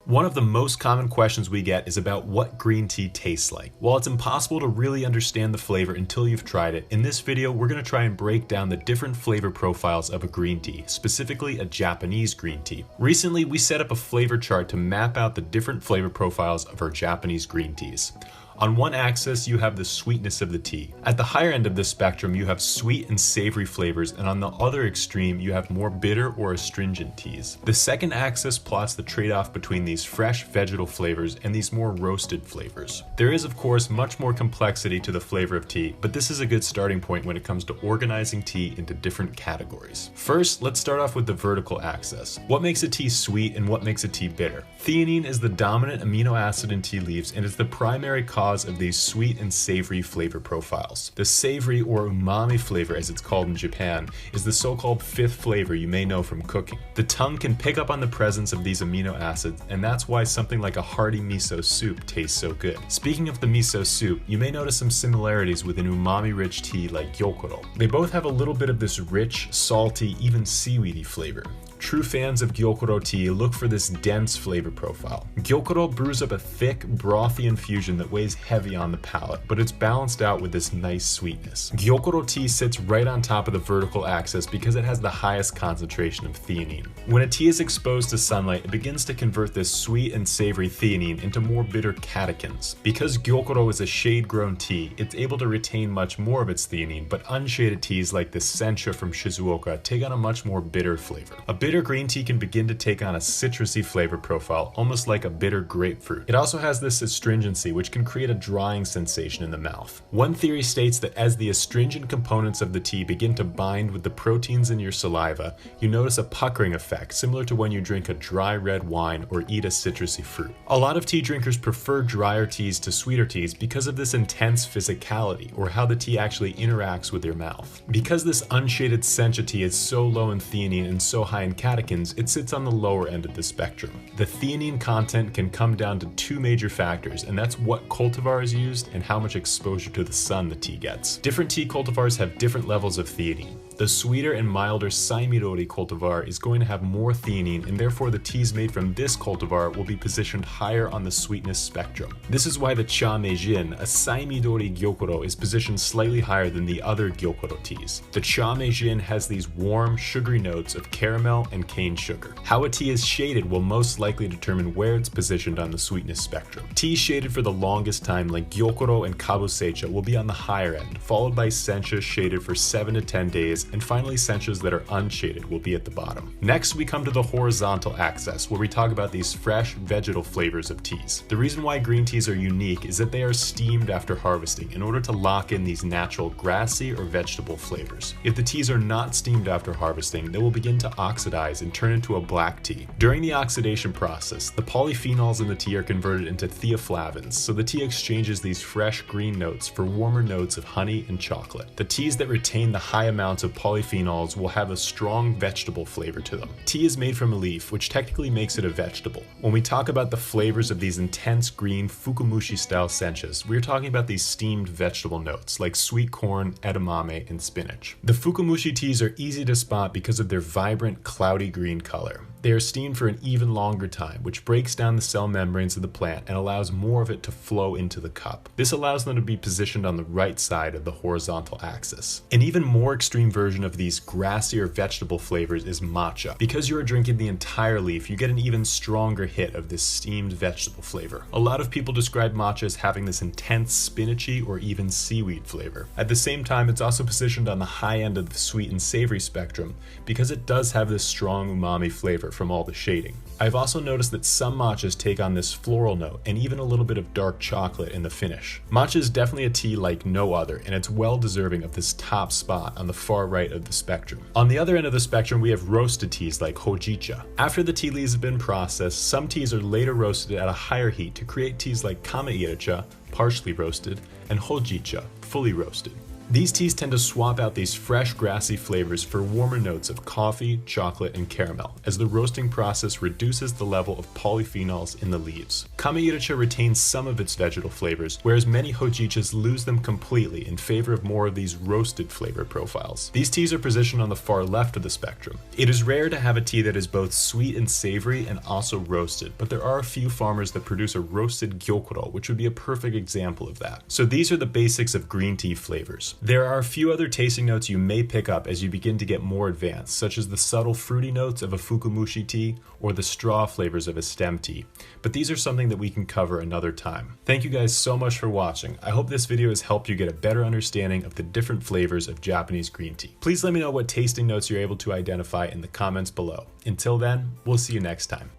One of the most common questions we get is about what green tea tastes like. While it's impossible to really understand the flavor until you've tried it, in this video we're going to try and break down the different flavor profiles of a green tea, specifically a Japanese green tea. Recently we set up a flavor chart to map out the different flavor profiles of our Japanese green teas. On one axis, you have the sweetness of the tea. At the higher end of this spectrum, you have sweet and savory flavors, and on the other extreme, you have more bitter or astringent teas. The second axis plots the trade-off between these fresh vegetal flavors and these more roasted flavors. There is, of course, much more complexity to the flavor of tea, but this is a good starting point when it comes to organizing tea into different categories. First, let's start off with the vertical axis. What makes a tea sweet and what makes a tea bitter? Theanine is the dominant amino acid in tea leaves and is the primary cause of these sweet and savory flavor profiles. The savory or umami flavor, as it's called in Japan, is the so-called fifth flavor you may know from cooking. The tongue can pick up on the presence of these amino acids, and that's why something like a hearty miso soup tastes so good. Speaking of the miso soup, you may notice some similarities with an umami-rich tea like Gyokuro. They both have a little bit of this rich, salty, even seaweedy flavor. True fans of Gyokuro tea look for this dense flavor profile. Gyokuro brews up a thick, brothy infusion that weighs heavy on the palate, but it's balanced out with this nice sweetness. Gyokuro tea sits right on top of the vertical axis because it has the highest concentration of theanine. When a tea is exposed to sunlight, it begins to convert this sweet and savory theanine into more bitter catechins. Because Gyokuro is a shade-grown tea, it's able to retain much more of its theanine, but unshaded teas like the Sencha from Shizuoka take on a much more bitter flavor. A bitter green tea can begin to take on a citrusy flavor profile, almost like a bitter grapefruit. It also has this astringency, which can create a drying sensation in the mouth. One theory states that as the astringent components of the tea begin to bind with the proteins in your saliva, you notice a puckering effect, similar to when you drink a dry red wine or eat a citrusy fruit. A lot of tea drinkers prefer drier teas to sweeter teas because of this intense physicality, or how the tea actually interacts with your mouth. Because this unshaded Sencha tea is so low in theanine and so high in catechins, it sits on the lower end of the spectrum. The theanine content can come down to two major factors, and that's what cultivar is used and how much exposure to the sun the tea gets. Different tea cultivars have different levels of theanine. The sweeter and milder Saimidori cultivar is going to have more theanine, and therefore the teas made from this cultivar will be positioned higher on the sweetness spectrum. This is why the Cha Meijin, a Saimidori Gyokuro, is positioned slightly higher than the other Gyokuro teas. The Cha Meijin has these warm, sugary notes of caramel and cane sugar. How a tea is shaded will most likely determine where it's positioned on the sweetness spectrum. Teas shaded for the longest time, like Gyokuro and Kabuseicha, will be on the higher end, followed by Sencha shaded for 7 to 10 days, and finally Senchas that are unshaded will be at the bottom. Next, we come to the horizontal axis, where we talk about these fresh vegetal flavors of teas. The reason why green teas are unique is that they are steamed after harvesting in order to lock in these natural grassy or vegetable flavors. If the teas are not steamed after harvesting, they will begin to oxidize and turn into a black tea. During the oxidation process, the polyphenols in the tea are converted into theaflavins, so the tea exchanges these fresh green notes for warmer notes of honey and chocolate. The teas that retain the high amounts of polyphenols will have a strong vegetable flavor to them. Tea is made from a leaf, which technically makes it a vegetable. When we talk about the flavors of these intense green Fukumushi-style senchas, we're talking about these steamed vegetable notes, like sweet corn, edamame, and spinach. The Fukumushi teas are easy to spot because of their vibrant, cloudy green color. They are steamed for an even longer time, which breaks down the cell membranes of the plant and allows more of it to flow into the cup. This allows them to be positioned on the right side of the horizontal axis. An even more extreme version of these grassy or vegetable flavors is matcha. Because you are drinking the entire leaf, you get an even stronger hit of this steamed vegetable flavor. A lot of people describe matcha as having this intense spinachy or even seaweed flavor. At the same time, it's also positioned on the high end of the sweet and savory spectrum because it does have this strong umami flavor from all the shading. I've also noticed that some matchas take on this floral note and even a little bit of dark chocolate in the finish. Matcha is definitely a tea like no other, and it's well deserving of this top spot on the far right of the spectrum. On the other end of the spectrum, we have roasted teas like hojicha. After the tea leaves have been processed, some teas are later roasted at a higher heat to create teas like kamairacha, partially roasted, and hojicha, fully roasted. These teas tend to swap out these fresh, grassy flavors for warmer notes of coffee, chocolate, and caramel, as the roasting process reduces the level of polyphenols in the leaves. Kame-iracha retains some of its vegetal flavors, whereas many hojichas lose them completely in favor of more of these roasted flavor profiles. These teas are positioned on the far left of the spectrum. It is rare to have a tea that is both sweet and savory and also roasted, but there are a few farmers that produce a roasted Gyokuro, which would be a perfect example of that. So these are the basics of green tea flavors. There are a few other tasting notes you may pick up as you begin to get more advanced, such as the subtle fruity notes of a fukumushi tea or the straw flavors of a stem tea, but these are something that we can cover another time. Thank you guys so much for watching. I hope this video has helped you get a better understanding of the different flavors of Japanese green tea. Please let me know what tasting notes you're able to identify in the comments below. Until then, we'll see you next time.